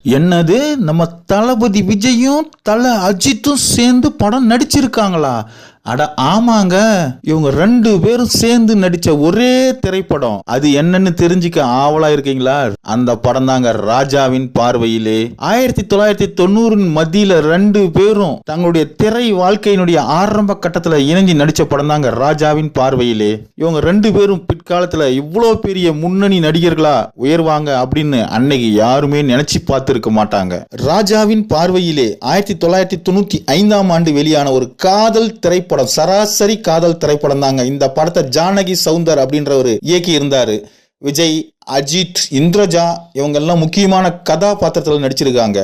என்னது, நம்ம தளபதி விஜயும் தல அஜித்தும் சேர்ந்து படம் நடிச்சிருக்காங்களா? அட ஆமாங்க, இவங்க 2 பேரும் சேர்ந்து நடிச்ச ஒரே திரைப்படம். அது என்னன்னு தெரிஞ்சுக்க ஆவலா இருக்கீங்களா? அந்த படம் தாங்க ராஜாவின் பார்வையிலே. 1990 மத்தியில 2 பேரும் தங்களுடைய திரை வாழ்க்கையினுடைய ஆரம்ப கட்டத்துல இணைஞ்சு நடிச்ச படம் தாங்க ராஜாவின் பார்வையிலே. இவங்க 2 பேரும் பிற்காலத்துல இவ்வளோ பெரிய முன்னணி நடிகர்களா உயர்வாங்க அப்படின்னு அன்னைக்கு யாருமே நினைச்சு பார்த்திருக்க மாட்டாங்க. ராஜாவின் பார்வையிலே 1995 ஆண்டு வெளியான ஒரு காதல் திரைப்படம், சராசரி காதல் திரைப்படம் தாங்க. இந்த படத்தை ஜானகி சவுந்தர் அப்படின்றவர் இயக்கி இருந்தாரு. விஜய், அஜித், இந்திரஜா இவங்க எல்லாம் முக்கியமான கதாபாத்திரத்தில் நடிச்சிருக்காங்க.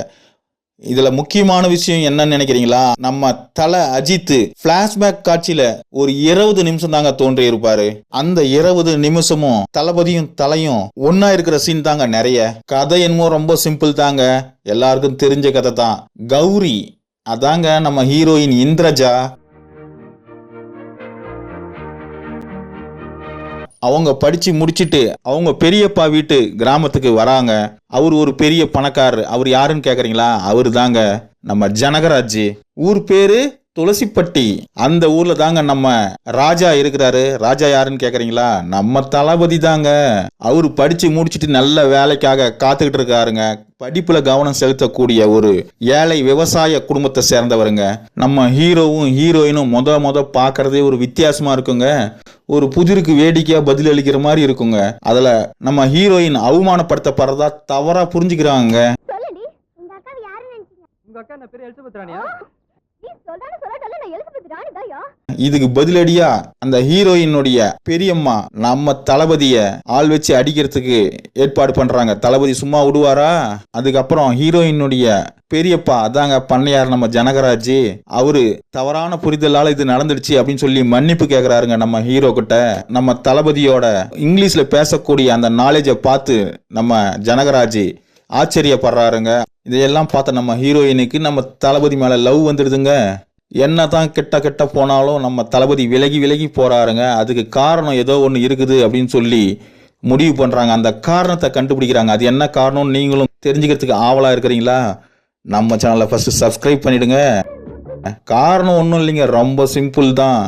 இதுல முக்கியமான விஷயம் என்னன்னு நினைக்கிறீங்களா? நம்ம தல அஜித் பிளாஷ்பேக் காட்சியில ஒரு 20 நிமிஷம் தாங்க தோன்றி இருப்பாரு. அந்த 20 நிமிஷமும் தளபதியும் தலையும் ஒன்னா இருக்கிற சீன் தாங்க நிறைய. கதை என்னமோ ரொம்ப சிம்பிள் தாங்க, எல்லாருக்கும் தெரிஞ்ச கதை தான். கௌரி அதாங்க நம்ம ஹீரோயின் இந்திரஜா. அவங்க படிச்சு முடிச்சிட்டு அவங்க பெரியப்பா வீட்டு கிராமத்துக்கு வராங்க. அவர் ஒரு பெரிய பணக்காரர். அவர் யாருன்னு கேக்குறீங்களா? அவரு தாங்க நம்ம ஜனகராஜ். ஊர் பேரு துளசிப்பட்டி. அந்த ஊர்ல தாங்க நம்ம ராஜா இருக்கிறாரு. ராஜா யாருன்னு கேக்குறீங்களா? நம்ம தளபதி தாங்க. அவரு படிச்சு முடிச்சிட்டு நல்ல வேலைக்காக காத்துக்கிட்டு இருக்காருங்க. படிப்புல கவனம் செலுத்தக்கூடிய ஒரு ஏழை விவசாய குடும்பத்தை சேர்ந்தவருங்க. நம்ம ஹீரோவும் ஹீரோயினும் முத பாக்குறதே ஒரு வித்தியாசமா இருக்குங்க. ஒரு புதிருக்கு வேடிக்கையா பதில் அளிக்கிற மாதிரி இருக்குங்க. அதுல நம்ம ஹீரோயின் அவமானப்படுத்தப்படுறதா தவறா புரிஞ்சுக்கிறாங்க. இதுக்கு பதிலடியா அந்த ஹீரோயினுடைய பெரியம்மா நம்ம தளபதிய ஆள் வச்சு அடிக்கிறதுக்கு ஏற்பாடு பண்றாங்க. தளபதி சும்மா விடுவாரா? அதுக்கப்புறம் ஹீரோயினுடைய பெரியப்பா அதாங்க பண்ணையார் நம்ம ஜனகராஜ், அவரு தவறான புரிதலால இது நடந்துடுச்சு அப்படின்னு சொல்லி மன்னிப்பு கேக்குறாருங்க நம்ம ஹீரோ கிட்ட. நம்ம தளபதியோட இங்கிலீஷ்ல பேசக்கூடிய அந்த நாலேஜை பார்த்து நம்ம ஜனகராஜ் ஆச்சரியப்படுறாருங்க. இதையெல்லாம் பார்த்த நம்ம ஹீரோயினுக்கு நம்ம தளபதி மேல லவ் வந்துடுதுங்க. என்னதான் கிட்ட போனாலும் நம்ம தளபதி விலகி போறாருங்க. அதுக்கு காரணம் ஏதோ ஒன்று இருக்குது அப்படின்னு சொல்லி முடிவு பண்றாங்க. அந்த காரணத்தை கண்டுபிடிக்கிறாங்க. அது என்ன காரணம்னு நீங்களும் தெரிஞ்சுக்கிறதுக்கு ஆவலா இருக்கிறீங்களா? நம்ம சேனலை ஃபர்ஸ்ட் சப்ஸ்கிரைப் பண்ணிடுங்க. காரணம் ஒன்றும் இல்லைங்க, ரொம்ப சிம்பிள் தான்.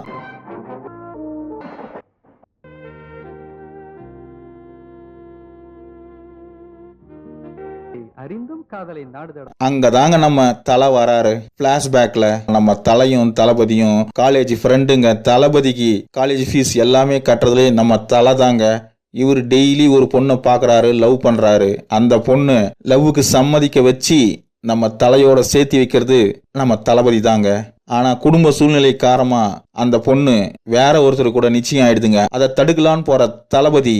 அங்கதாங்க நம்ம தலை வராரு. பிளாஷ்பேக்ல நம்ம தலையும் தளபதியும் காலேஜ் ஃப்ரெண்டுங்க. தளபதிக்கு காலேஜ் ஃபீஸ் எல்லாமே கட்டுறதுல நம்ம தலை தாங்க. இவர் டெய்லி ஒரு பொண்ணை பாக்குறாரு, லவ் பண்றாரு. அந்த பொண்ணு லவ்வுக்கு சம்மதிக்க வச்சு நம்ம தலையோட சேர்த்து வைக்கிறது நம்ம தளபதி தாங்க. ஆனா குடும்ப சூழ்நிலை காரணமா அந்த பொண்ணு வேற ஒருத்தர் கூட நிச்சயம் ஆயிடுதுங்க. அதை தடுக்கலான்னு போற தளபதி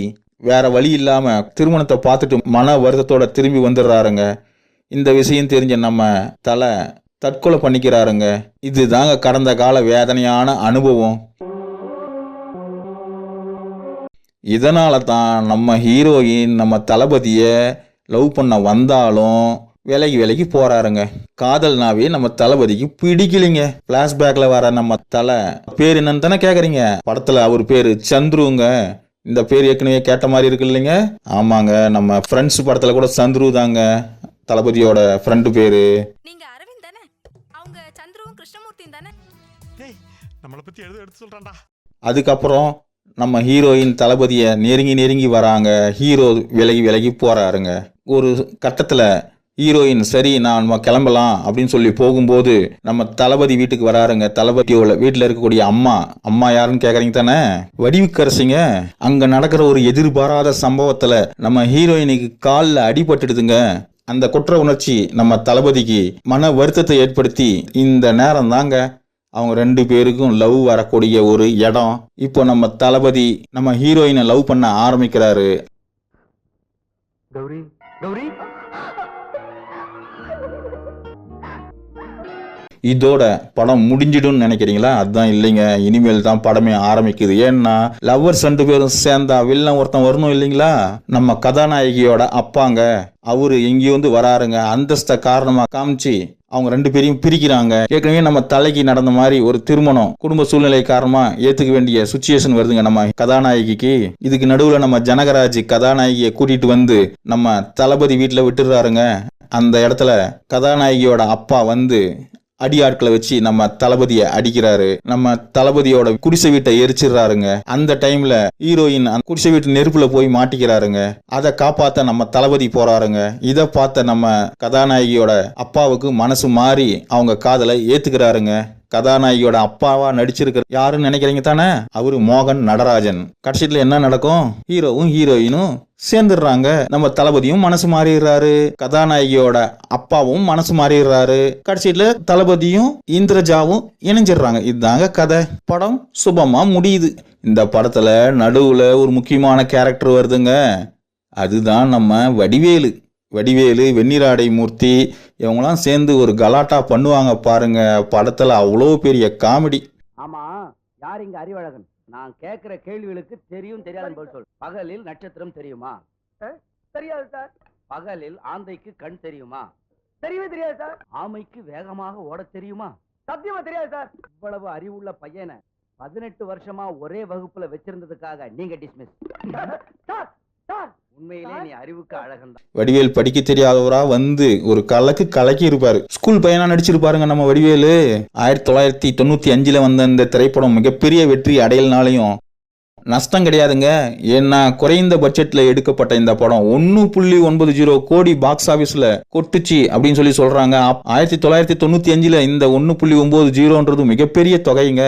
வேற வழி இல்லாம திருமணத்தை பார்த்துட்டு மன வருத்தத்தோட திரும்பி வந்துடுறாருங்க. இந்த விஷயம் தெரிஞ்ச நம்ம தலை தற்கொலை பண்ணிக்கிறாருங்க. இதுதாங்க கடந்த கால வேதனையான அனுபவம். இதனால தான் நம்ம ஹீரோயின் நம்ம தளபதிய லவ் பண்ண வந்தாலும் விலகி போறாருங்க. காதல்னாவே நம்ம தளபதிக்கு பிடிக்கலைங்க. பிளாஷ்பேக்ல வர நம்ம தலை பேர் என்னன்னு தானே கேக்குறீங்க? படத்துல அவர் பேரு சந்துருங்க. இந்த பேர் ஏற்கனவே கேட்ட மாதிரி இருக்கு இல்லைங்க? ஆமாங்க, நம்ம ஃப்ரெண்ட்ஸ் படத்துல கூட சந்துரு தாங்க தளபதியோட ஃப்ரெண்டு பேரு. நீங்க அரவிந்த் தானே? அவங்க சந்துருவும் கிருஷ்ணமூர்த்தியும் தானே? டேய், நம்மள பத்தி எடுத்து சொல்றான்டா. அதுக்கப்புறம் நம்ம ஹீரோயின் தளபதிய நெருங்கி வராங்க. ஹீரோ விலகி போறாருங்க. ஒரு கட்டத்துல ஹீரோயின் சரி நான் கிளம்பலாம் அப்படின்னு சொல்லி போகும்போது நம்ம தளபதி வீட்டுக்கு வராருங்க. தளபதியோட வீட்டுல இருக்கக்கூடிய அம்மா யாருன்னு கேக்குறீங்க தானே? வடிவுக்கரசிங்க. அங்க நடக்கிற ஒரு எதிர்பாராத சம்பவத்துல நம்ம ஹீரோயினுக்கு காலில் அடிபட்டுடுதுங்க. அந்த குற்ற உணர்ச்சி நம்ம தளபதிக்கு மன வருத்தத்தை ஏற்படுத்தி இந்த நேரம் தாங்க அவங்க 2 பேருக்கும் லவ் வரக்கூடிய ஒரு இடம். இப்போ நம்ம தளபதி நம்ம ஹீரோயினை லவ் பண்ண ஆரம்பிக்கிறாரு. கௌரி கௌரி இதோட படம் முடிஞ்சிடும் நினைக்கிறீங்களா? அதுதான் இல்லைங்க, இனிமேல் தான் படமே ஆரம்பிக்குது. ஏன்னா லவ்வர்ஸ் 2 பேரும் சேர்ந்தா வில்லன் ஒருத்தன் வரணும் இல்லைங்களா? நம்ம கதாநாயகியோட அப்பாங்க அவரு எங்கேயும் வராருங்க. அந்தஸ்த காரணமா காமிச்சு அவங்க 2 பேரையும் பிரிக்கிறாங்க. ஏற்கனவே நம்ம தலைக்கு நடந்த மாதிரி ஒரு திருமணம் குடும்ப சூழ்நிலை காரணமா ஏத்துக்க வேண்டிய சுச்சுவேஷன் வருதுங்க நம்ம கதாநாயகிக்கு. இதுக்கு நடுவுல நம்ம ஜனகராஜ் கதாநாயகியை கூட்டிட்டு வந்து நம்ம தளபதி வீட்டுல விட்டுறாருங்க. அந்த இடத்துல கதாநாயகியோட அப்பா வந்து அடியாட்களை வச்சு நம்ம தளபதியை அடிக்கிறாரு. நம்ம தளபதியோட குடிசை வீட்டை எரிச்சிடுறாருங்க. அந்த டைம்ல ஹீரோயின் குடிசை வீட்டு நெருப்புல போய் மாட்டிக்கிறாருங்க. அதை காப்பாத்த நம்ம தளபதி போறாருங்க. இதை பார்த்த நம்ம கதாநாயகியோட அப்பாவுக்கு மனசு மாறி அவங்க காதலை ஏத்துக்கிறாருங்க. கதாநாயகியோட அப்பாவா நடிச்சிருக்கிற யாருன்னு நினைக்கிறீங்க தானே? அவரு மோகன் நடராஜன். கடைசியில என்ன நடக்கும்? ஹீரோவும் ஹீரோயினும் சேர்ந்துடுறாங்க. நம்ம தளபதியும் மனசு மாறிடுறாரு, கதாநாயகியோட அப்பாவும் மனசு மாறிடுறாரு. கடைசியில தளபதியும் இந்திரஜாவும் இணைஞ்சிடுறாங்க. இதுதாங்க கதை. படம் சுபமா முடியுது. இந்த படத்துல நடுவுல ஒரு முக்கியமான கேரக்டர் வருதுங்க. அதுதான் நம்ம வடிவேலு. வெண்ணிராடை மூர்த்தி இவங்கெல்லாம் சேர்ந்து ஒரு கலாட்டா பண்ணுவாங்க பாருங்க. படத்துல அவ்வளோ பெரிய காமெடி. ஆமா, யார் இங்க அறிவழகன்? நான் கேட்கிற கேள்விகளுக்கு தெரியும் தெரியாதுன்னு பதில் சொல். பகலில் நட்சத்திரம் தெரியுமா? தெரியாது சார். பகலில் ஆந்தைக்கு கண் தெரியுமா? தெரியவே தெரியாது சார். ஆமைக்கு வேகமாக ஓட தெரியுமா? சத்தியமா தெரியாது சார். இவ்வளவு அறிவுள்ள பையனை 18 வருஷமா ஒரே வகுப்புல வச்சிருந்ததுக்காக நீங்க டிஸ்மிஸ். உண்மையிலே நீ அறிவுக்கு அழகன் தான். வடிவேல் படிக்க தெரியாதவரா வந்து ஒரு கலக்கி இருப்பாரு. ஸ்கூல் பையனா நடிச்சிருப்பாருங்க நம்ம வடிவேலு. 1995 வந்த இந்த திரைப்படம் மிகப்பெரிய வெற்றி அடையல்னாலையும் நஷ்டம் கிடையாதுங்க. ஏன்னா குறைந்த பட்ஜெட்ல எடுக்கப்பட்ட இந்த படம் 1.90 கோடி பாக்ஸ் ஆபீஸ்ல கொட்டுச்சு அப்படின்னு சொல்றாங்க. 1995 இந்த 1.90 மிகப்பெரிய தொகைங்க.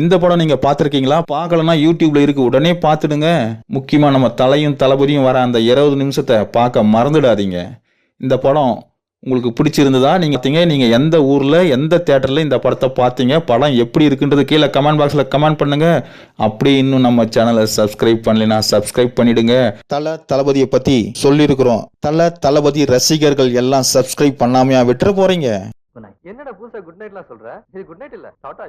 இந்த படம் நீங்க பாத்திருக்கீங்களா? பார்க்கலன்னா யூடியூப்ல இருக்கு, உடனே பார்த்துடுங்க. முக்கியமா நம்ம தலையும் தளபதியும் வர அந்த 20 நிமிஷத்தை பார்க்க மறந்துடாதீங்க. இந்த படம் உங்களுக்கு பிடிச்சிருந்ததா? நீங்க எந்த ஊர்ல எந்த தியேட்டர்ல இந்த படத்தை பார்த்தீங்க? படம் எப்படி இருக்குன்றது கீழே கமெண்ட் பாக்ஸ்ல கமெண்ட் பண்ணுங்க. அப்படி இன்னும் நம்ம சேனலை சப்ஸ்கிரைப் பண்ணலைன்னா சப்ஸ்கிரைப் பண்ணிடுங்க. தளபதியை பத்தி சொல்லியிருக்கிறோம். தளபதி ரசிகர்கள் எல்லாம் சப்ஸ்கிரைப் பண்ணாமையா விட்டுற போறீங்க? என்னடா புதுசா குட் நைட்லாம் சொல்ற? இது குட் நைட் இல்ல, டாடா.